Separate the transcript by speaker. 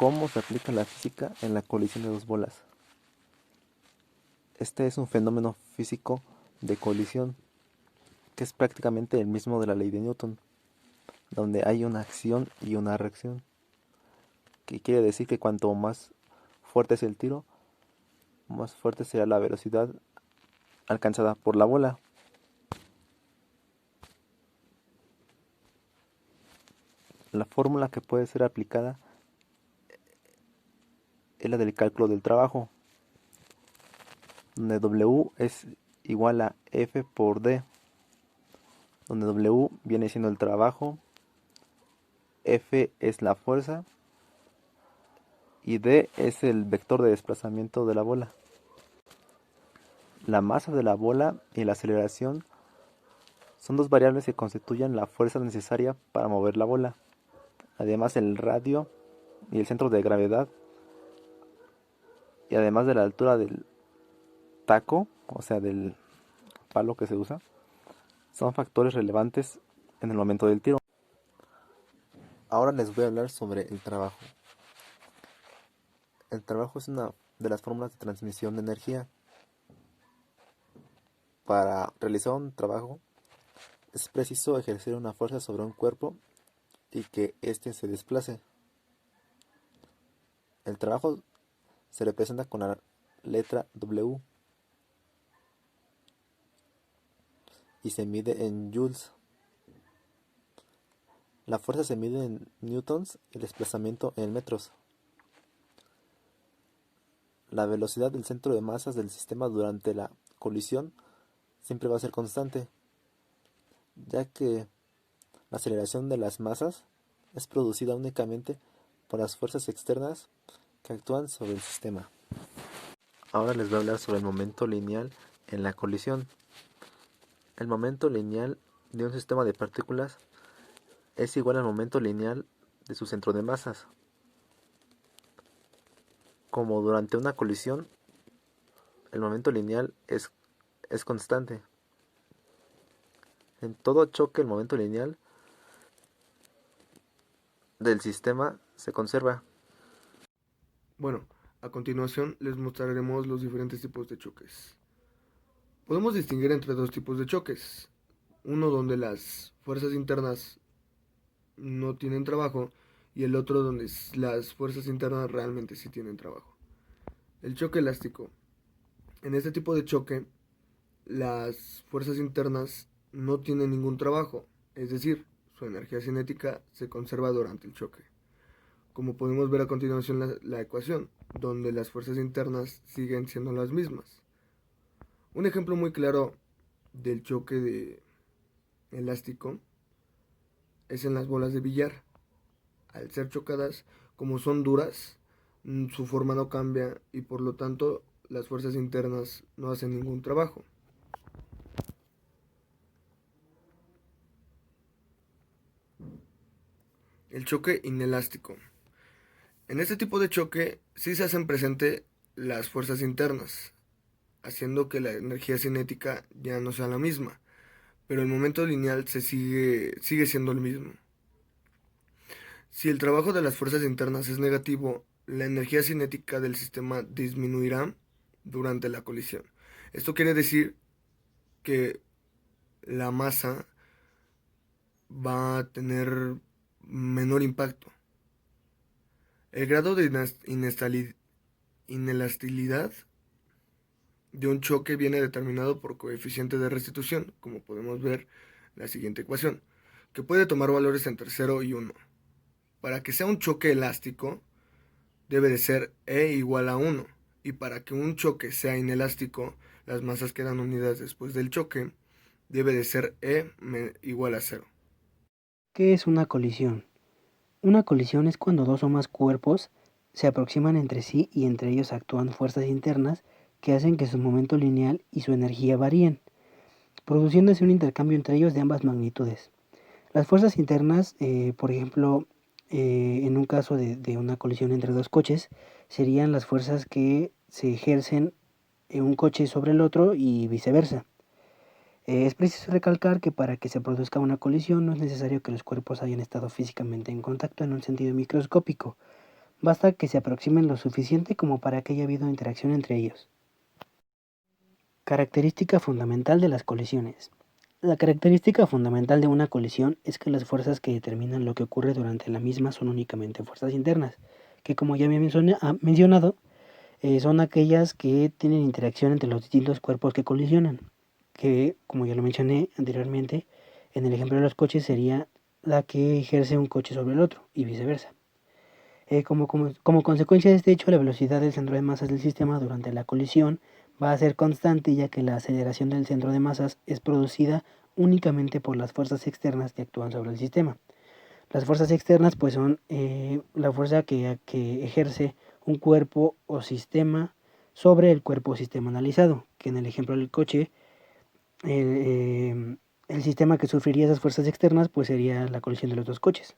Speaker 1: ¿Cómo se aplica la física en la colisión de dos bolas? Este es un fenómeno físico de colisión que es prácticamente el mismo de la ley de Newton, donde hay una acción y una reacción, que quiere decir que cuanto más fuerte es el tiro, más fuerte será la velocidad alcanzada por la bola. La fórmula que puede ser aplicada es la del cálculo del trabajo, donde W es igual a F por D, donde W viene siendo el trabajo, F es la fuerza y D es el vector de desplazamiento de la bola. La masa de la bola y la aceleración son dos variables que constituyen la fuerza necesaria para mover la bola. Además el radio y el centro de gravedad, y además de la altura del taco, o sea del palo que se usa, son factores relevantes en el momento del tiro. Ahora les voy a hablar sobre el trabajo. El trabajo es una de las fórmulas de transmisión de energía. Para realizar un trabajo es preciso ejercer una fuerza sobre un cuerpo y que éste se desplace. El trabajo se representa con la letra W y se mide en joules. La fuerza se mide en newtons y el desplazamiento en metros. La velocidad del centro de masas del sistema durante la colisión siempre va a ser constante, ya que la aceleración de las masas es producida únicamente por las fuerzas externas que actúan sobre el sistema. Ahora les voy a hablar sobre el momento lineal en la colisión. El momento lineal de un sistema de partículas es igual al momento lineal de su centro de masas. Como durante una colisión, el momento lineal es constante. En todo choque, el momento lineal del sistema se conserva.
Speaker 2: Bueno, a continuación les mostraremos los diferentes tipos de choques. Podemos distinguir entre dos tipos de choques. Uno donde las fuerzas internas no tienen trabajo y el otro donde las fuerzas internas realmente sí tienen trabajo. El choque elástico. En este tipo de choque, las fuerzas internas no tienen ningún trabajo, es decir, su energía cinética se conserva durante el choque. Como podemos ver a continuación la ecuación, donde las fuerzas internas siguen siendo las mismas. Un ejemplo muy claro del choque elástico es en las bolas de billar. Al ser chocadas, como son duras, su forma no cambia y por lo tanto las fuerzas internas no hacen ningún trabajo. El choque inelástico. En este tipo de choque sí se hacen presente las fuerzas internas, haciendo que la energía cinética ya no sea la misma, pero el momento lineal sigue siendo el mismo. Si el trabajo de las fuerzas internas es negativo, la energía cinética del sistema disminuirá durante la colisión. Esto quiere decir que la masa va a tener menor impacto. El grado de inelasticidad de un choque viene determinado por coeficiente de restitución, como podemos ver en la siguiente ecuación, que puede tomar valores entre 0 y 1. Para que sea un choque elástico, debe de ser E igual a 1, y para que un choque sea inelástico, las masas quedan unidas después del choque, debe de ser E igual a 0.
Speaker 3: ¿Qué es una colisión? Una colisión es cuando dos o más cuerpos se aproximan entre sí y entre ellos actúan fuerzas internas que hacen que su momento lineal y su energía varíen, produciéndose un intercambio entre ellos de ambas magnitudes. Las fuerzas internas, por ejemplo, en un caso de una colisión entre dos coches, serían las fuerzas que se ejercen en un coche sobre el otro y viceversa. Es preciso recalcar que para que se produzca una colisión no es necesario que los cuerpos hayan estado físicamente en contacto en un sentido microscópico. Basta que se aproximen lo suficiente como para que haya habido interacción entre ellos. Característica fundamental de las colisiones. La característica fundamental de una colisión es que las fuerzas que determinan lo que ocurre durante la misma son únicamente fuerzas internas, que como ya había mencionado, son aquellas que tienen interacción entre los distintos cuerpos que colisionan, que como ya lo mencioné anteriormente, en el ejemplo de los coches sería la que ejerce un coche sobre el otro y viceversa. Como consecuencia de este hecho, la velocidad del centro de masas del sistema durante la colisión va a ser constante, ya que la aceleración del centro de masas es producida únicamente por las fuerzas externas que actúan sobre el sistema. Las fuerzas externas pues son la fuerza que ejerce un cuerpo o sistema sobre el cuerpo o sistema analizado, que en el ejemplo del coche, el sistema que sufriría esas fuerzas externas pues sería la colisión de los dos coches.